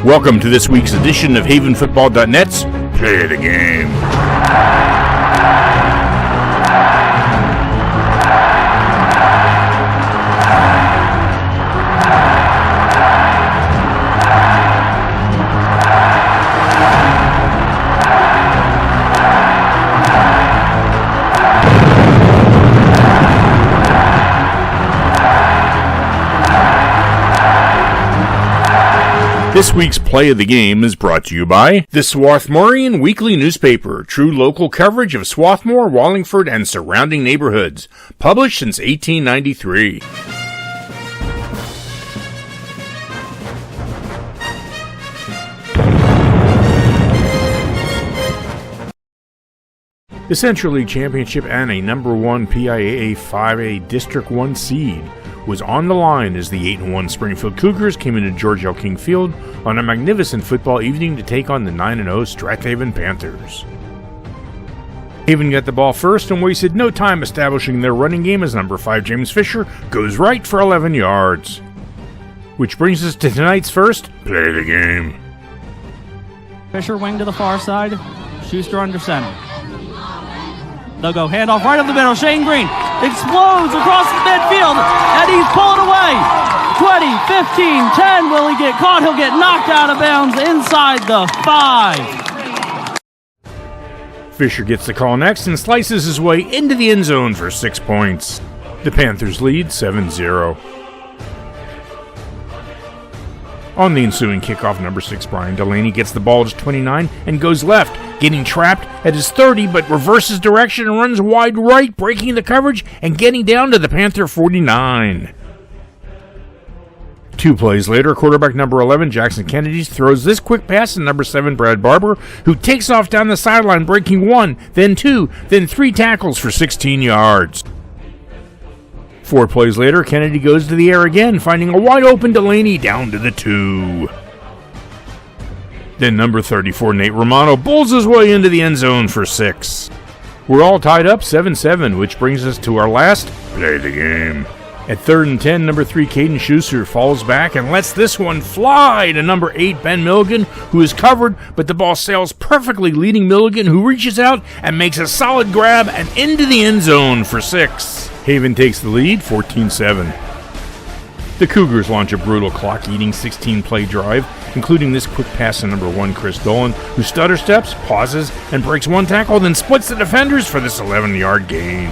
Welcome to this week's edition of HavenFootball.net's Play the Game. This week's Play of the Game is brought to you by the Swarthmorean Weekly Newspaper, true local coverage of Swarthmore, Wallingford, and surrounding neighborhoods, published since 1893. The Central League Championship and a number 1 PIAA 5A District 1 seed was on the line as the 8-1 Springfield Cougars came into George L. King Field on a magnificent football evening to take on the 9-0 Strath Haven Panthers. Haven got the ball first and wasted no time establishing their running game as number 5 James Fisher goes right for 11 yards. Which brings us to tonight's first Play of the Game. Fisher wing to the far side, Schuster under center. They'll go handoff right up the middle. Shane Green explodes across the midfield, and he's pulled away. 20, 15, 10. Will he get caught? He'll get knocked out of bounds inside the 5. Fisher gets the call next and slices his way into the end zone for 6 points. The Panthers lead 7-0. On the ensuing kickoff, number 6 Brian Delaney gets the ball to 29 and goes left, getting trapped at his 30, but reverses direction and runs wide right, breaking the coverage and getting down to the Panther 49. 2 plays later, quarterback number 11 Jackson Kennedy throws this quick pass to number 7 Brad Barber, who takes off down the sideline, breaking 1, then 2, then 3 tackles for 16 yards. 4 plays later, Kennedy goes to the air again, finding a wide-open Delaney down to the 2. Then number 34, Nate Romano, bulls his way into the end zone for 6. We're all tied up 7-7, which brings us to our last Play the Game. At 3rd and 10, number 3, Caden Schuster falls back and lets this one fly to number 8, Ben Milligan, who is covered, but the ball sails perfectly, leading Milligan, who reaches out and makes a solid grab and into the end zone for 6. Haven takes the lead, 14-7. The Cougars launch a brutal clock-eating 16-play drive, including this quick pass to number 1, Chris Dolan, who stutter steps, pauses, and breaks 1 tackle, then splits the defenders for this 11-yard gain.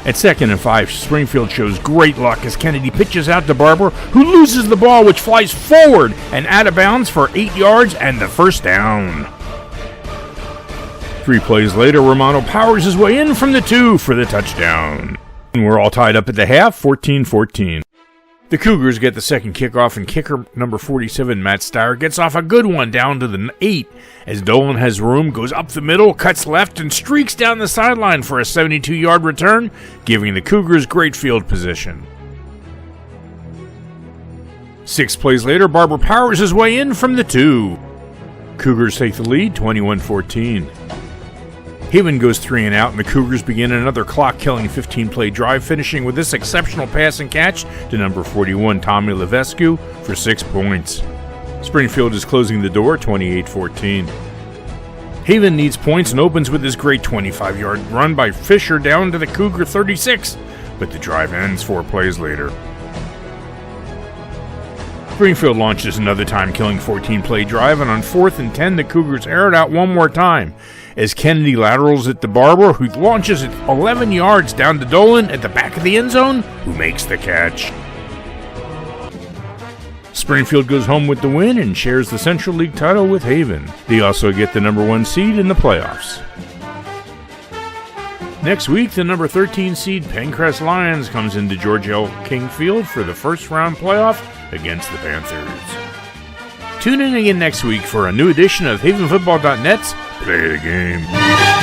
At 2nd and 5, Springfield shows great luck as Kennedy pitches out to Barber, who loses the ball, which flies forward and out of bounds for 8 yards and the first down. 3 plays later, Romano powers his way in from the 2 for the touchdown. And we're all tied up at the half, 14-14. The Cougars get the second kickoff, and kicker number 47, Matt Steyer, gets off a good one down to the 8 as Dolan has room, goes up the middle, cuts left, and streaks down the sideline for a 72-yard return, giving the Cougars great field position. 6 plays later, Barber powers his way in from the 2. Cougars take the lead, 21-14. Haven goes 3 and out, and the Cougars begin another clock-killing 15-play drive, finishing with this exceptional pass and catch to number 41, Tommy Levescu, for 6 points. Springfield is closing the door, 28-14. Haven needs points and opens with this great 25-yard run by Fisher down to the Cougar 36, but the drive ends 4 plays later. Springfield launches another time-killing 14-play drive, and on 4th and 10, the Cougars air it out one more time as Kennedy laterals it to Barber, who launches it 11 yards down to Dolan at the back of the end zone, who makes the catch. Springfield goes home with the win and shares the Central League title with Haven. They also get the number 1 seed in the playoffs. Next week, the number 13 seed Pencrest Lions comes into George L. King Field for the first-round playoff against the Panthers. Tune in again next week for a new edition of HavenFootball.net's Play the Game.